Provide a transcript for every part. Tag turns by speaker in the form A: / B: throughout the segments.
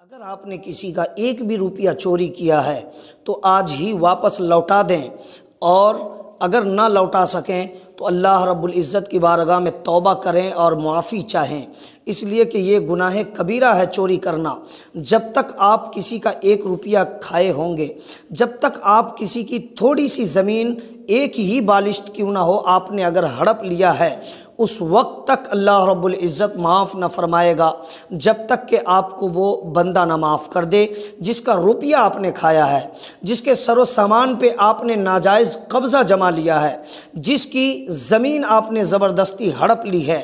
A: اگر آپ نے کسی کا ایک بھی روپیہ چوری کیا ہے تو آج ہی واپس لوٹا دیں، اور اگر نہ لوٹا سکیں تو اللہ رب العزت کی بارگاہ میں توبہ کریں اور معافی چاہیں، اس لیے کہ یہ گناہ کبیرہ ہے چوری کرنا۔ جب تک آپ کسی کا ایک روپیہ کھائے ہوں گے، جب تک آپ کسی کی تھوڑی سی زمین ایک ہی بالشت کیوں نہ ہو آپ نے اگر ہڑپ لیا ہے، اس وقت تک اللہ رب العزت معاف نہ فرمائے گا جب تک کہ آپ کو وہ بندہ نہ معاف کر دے جس کا روپیہ آپ نے کھایا ہے، جس کے سر و سامان پہ آپ نے ناجائز قبضہ جما لیا ہے، جس کی زمین آپ نے زبردستی ہڑپ لی ہے۔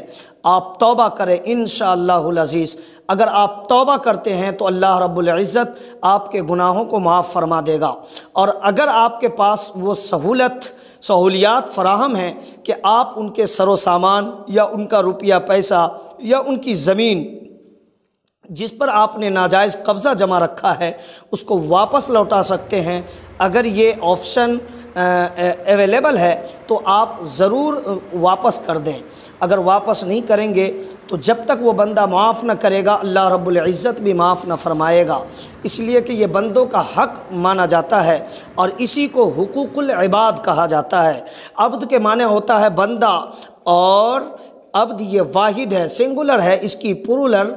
A: آپ توبہ کریں انشاءاللہ العزیز۔ اگر آپ توبہ کرتے ہیں تو اللہ رب العزت آپ کے گناہوں کو معاف فرما دے گا، اور اگر آپ کے پاس وہ سہولیات فراہم ہیں کہ آپ ان کے سر و سامان یا ان کا روپیہ پیسہ یا ان کی زمین جس پر آپ نے ناجائز قبضہ جما رکھا ہے اس کو واپس لوٹا سکتے ہیں، اگر یہ آپشن اویلیبل ہے تو آپ ضرور واپس کر دیں۔ اگر واپس نہیں کریں گے تو جب تک وہ بندہ معاف نہ کرے گا اللہ رب العزت بھی معاف نہ فرمائے گا، اس لیے کہ یہ بندوں کا حق مانا جاتا ہے اور اسی کو حقوق العباد کہا جاتا ہے۔ عبد کے معنی ہوتا ہے بندہ، اور عبد یہ واحد ہے، سنگولر ہے، اس کی پلورل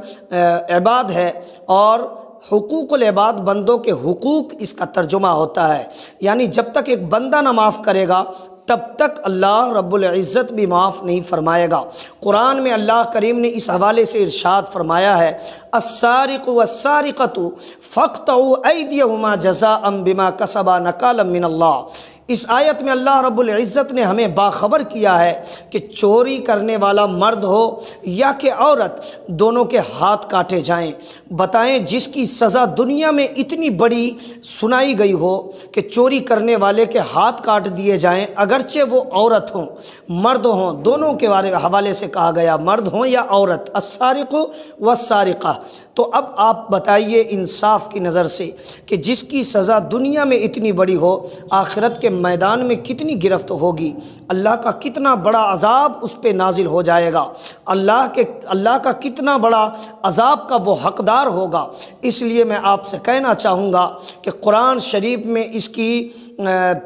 A: عباد ہے، اور حقوق العباد بندوں کے حقوق اس کا ترجمہ ہوتا ہے، یعنی جب تک ایک بندہ نہ معاف کرے گا تب تک اللہ رب العزت بھی معاف نہیں فرمائے گا۔ قرآن میں اللہ کریم نے اس حوالے سے ارشاد فرمایا ہے، السارق والسارقۃ فاقطعوا ایدیہما جزاء بما کسبا نکالا من اللہ۔ اس آیت میں اللہ رب العزت نے ہمیں باخبر کیا ہے کہ چوری کرنے والا مرد ہو یا کہ عورت، دونوں کے ہاتھ کاٹے جائیں۔ بتائیں جس کی سزا دنیا میں اتنی بڑی سنائی گئی ہو کہ چوری کرنے والے کے ہاتھ کاٹ دیے جائیں، اگرچہ وہ عورت ہوں مرد ہوں، دونوں کے حوالے سے کہا گیا، مرد ہوں یا عورت، السارق والسارقہ۔ تو اب آپ بتائیے انصاف کی نظر سے کہ جس کی سزا دنیا میں اتنی بڑی ہو، آخرت کے میدان میں کتنی گرفت ہوگی، اللہ کا کتنا بڑا عذاب اس پہ نازل ہو جائے گا، اللہ کا کتنا بڑا عذاب کا وہ حقدار ہوگا۔ اس لیے میں آپ سے کہنا چاہوں گا کہ قرآن شریف میں اس کی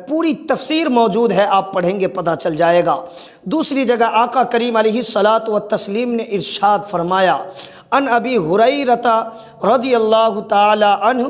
A: پوری تفسیر موجود ہے، آپ پڑھیں گے پتہ چل جائے گا۔ دوسری جگہ آقا کریم علیہ الصلاۃ والتسلیم نے ارشاد فرمایا، ان ابی ہریرہ رضی اللہ تعالی عنہ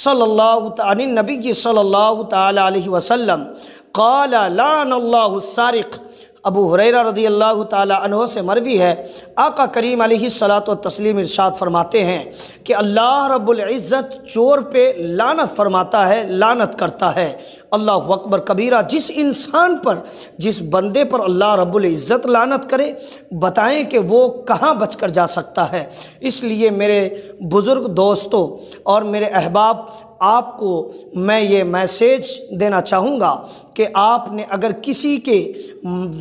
A: عن النبی صلی اللہ تعالی علیہ وسلم قال لعن اللہ السارق۔ ابو ہریرہ رضی اللہ تعالی عنہ سے مروی ہے، آقا کریم علیہ الصلاۃ والتسلیم ارشاد فرماتے ہیں کہ اللہ رب العزت چور پہ لعنت فرماتا ہے، لعنت کرتا ہے۔ اللہ اکبر کبیرہ۔ جس انسان پر، جس بندے پر اللہ رب العزت لعنت کرے، بتائیں کہ وہ کہاں بچ کر جا سکتا ہے۔ اس لیے میرے بزرگ دوستوں اور میرے احباب، آپ کو میں یہ میسیج دینا چاہوں گا کہ آپ نے اگر کسی کے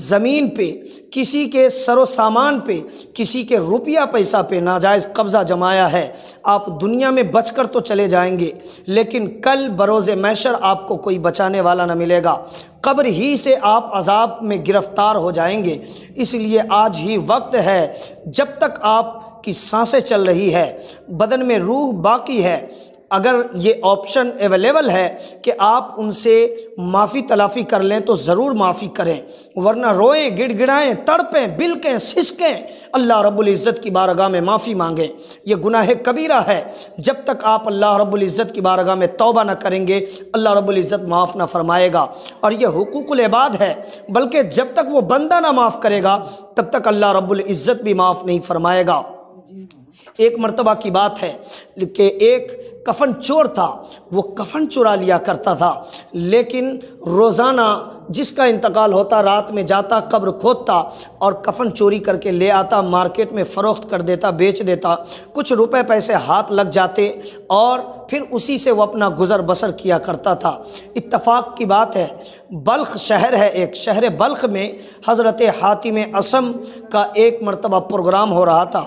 A: زمین پہ، کسی کے سر و سامان پہ، کسی کے روپیہ پیسہ پہ ناجائز قبضہ جمایا ہے، آپ دنیا میں بچ کر تو چلے جائیں گے، لیکن کل بروز محشر آپ کو کوئی بچانے والا نہ ملے گا، قبر ہی سے آپ عذاب میں گرفتار ہو جائیں گے۔ اس لیے آج ہی وقت ہے، جب تک آپ کی سانسیں چل رہی ہے، بدن میں روح باقی ہے، اگر یہ آپشن اویلیبل ہے کہ آپ ان سے معافی تلافی کر لیں تو ضرور معافی کریں، ورنہ روئیں، گڑ گڑائیں، تڑپیں، بلکیں، سسکیں، اللہ رب العزت کی بارگاہ میں معافی مانگیں۔ یہ گناہ کبیرہ ہے، جب تک آپ اللہ رب العزت کی بارگاہ میں توبہ نہ کریں گے اللہ رب العزت معاف نہ فرمائے گا، اور یہ حقوق العباد ہے، بلکہ جب تک وہ بندہ نہ معاف کرے گا تب تک اللہ رب العزت بھی معاف نہیں فرمائے گا۔ ایک مرتبہ کی بات ہے کہ ایک کفن چور تھا، وہ کفن چرا لیا کرتا تھا، لیکن روزانہ جس کا انتقال ہوتا رات میں جاتا، قبر کھودتا اور کفن چوری کر کے لے آتا، مارکیٹ میں فروخت کر دیتا، بیچ دیتا، کچھ روپے پیسے ہاتھ لگ جاتے اور پھر اسی سے وہ اپنا گزر بسر کیا کرتا تھا۔ اتفاق کی بات ہے، بلخ شہر ہے، ایک شہر بلخ میں حضرت حاتم اصم کا ایک مرتبہ پروگرام ہو رہا تھا۔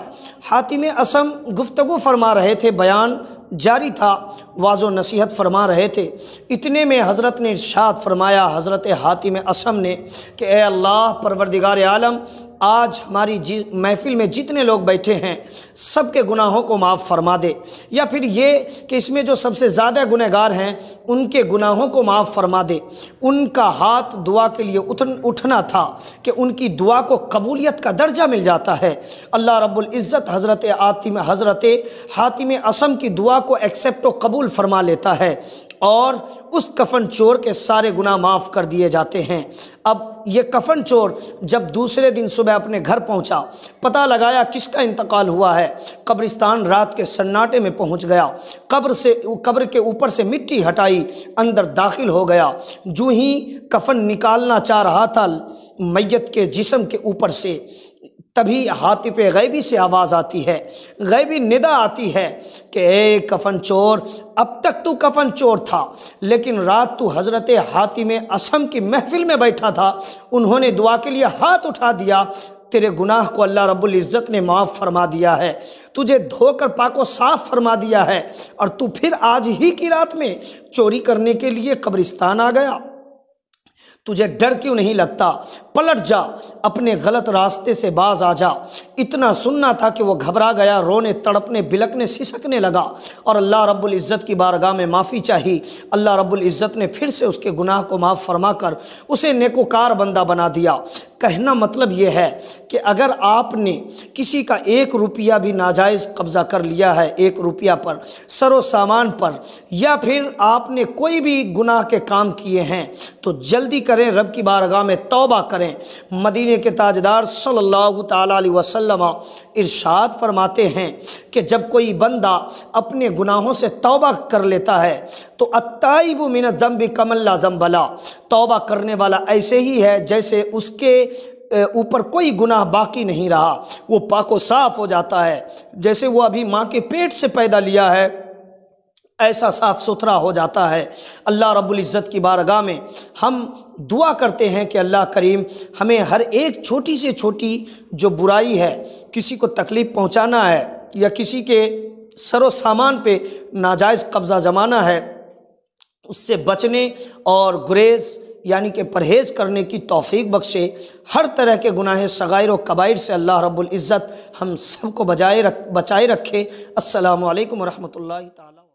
A: حاتم اصم گفتگو فرما رہے تھے، بیان جاری تھا، واعظ و نصیحت فرما رہے تھے، اتنے میں حضرت نے ارشاد فرمایا، حضرت حاتم اصم نے، کہ اے اللہ پروردگار عالم، آج ہماری محفل میں جتنے لوگ بیٹھے ہیں سب کے گناہوں کو معاف فرما دے، یا پھر یہ کہ اس میں جو سب سے زیادہ گنہگار ہیں ان کے گناہوں کو معاف فرما دے۔ ان کا ہاتھ دعا کے لیے اٹھنا تھا کہ ان کی دعا کو قبولیت کا درجہ مل جاتا ہے۔ اللہ رب العزت حضرت حاتم اصم کی دعا کو ایکسیپٹ و قبول فرما لیتا ہے، اور اس کفن چور کے سارے گناہ معاف کر دیے جاتے ہیں۔ اب یہ کفن چور جب دوسرے دن صبح اپنے گھر پہنچا، پتہ لگایا کس کا انتقال ہوا ہے، قبرستان رات کے سناٹے میں پہنچ گیا، قبر کے اوپر سے مٹی ہٹائی، اندر داخل ہو گیا۔ جو ہی کفن نکالنا چاہ رہا تھا میت کے جسم کے اوپر سے، تبھی ہاتف غیبی سے آواز آتی ہے، غیبی ندا آتی ہے کہ اے کفن چور، اب تک تو کفن چور تھا، لیکن رات تو حضرت حاتم اصم کی محفل میں بیٹھا تھا، انہوں نے دعا کے لیے ہاتھ اٹھا دیا، تیرے گناہ کو اللہ رب العزت نے معاف فرما دیا ہے، تجھے دھو کر پاک و صاف فرما دیا ہے، اور تو پھر آج ہی کی رات میں چوری کرنے کے لیے قبرستان آ گیا۔ تجھے ڈر کیوں نہیں لگتا؟ پلٹ جا، اپنے غلط راستے سے باز آ جا۔ اتنا سننا تھا کہ وہ گھبرا گیا، رونے تڑپنے بلکنے سسکنے لگا، اور اللہ رب العزت کی بارگاہ میں معافی چاہی۔ اللہ رب العزت نے پھر سے اس کے گناہ کو معاف فرما کر اسے نیکوکار بندہ بنا دیا۔ کہنا مطلب یہ ہے کہ اگر آپ نے کسی کا 1 روپیہ بھی ناجائز قبضہ کر لیا ہے، 1 روپیہ پر، سر و سامان پر، یا پھر آپ نے کوئی بھی گناہ کے کام کیے ہیں، تو جلدی کریں، رب کی بارگاہ میں توبہ کریں۔ مدینے کے تاجدار صلی اللہ تعالیٰ علیہ وسلم ارشاد فرماتے ہیں کہ جب کوئی بندہ اپنے گناہوں سے توبہ کر لیتا ہے تو التائب من الذنب کمن لا ذنب لہ، توبہ کرنے والا ایسے ہی ہے جیسے اس کے اوپر کوئی گناہ باقی نہیں رہا، وہ پاک و صاف ہو جاتا ہے، جیسے وہ ابھی ماں کے پیٹ سے پیدا لیا ہے ایسا صاف ستھرا ہو جاتا ہے۔ اللہ رب العزت کی بارگاہ میں ہم دعا کرتے ہیں کہ اللہ کریم ہمیں ہر ایک چھوٹی سے چھوٹی جو برائی ہے، کسی کو تکلیف پہنچانا ہے یا کسی کے سر و سامان پہ ناجائز قبضہ جمانا ہے، اس سے بچنے اور گریز یعنی کہ پرہیز کرنے کی توفیق بخشے۔ ہر طرح کے گناہ صغائر و کبائر سے اللہ رب العزت ہم سب کو بچائے رکھے۔ السلام علیکم ورحمۃ اللہ تعالیٰ۔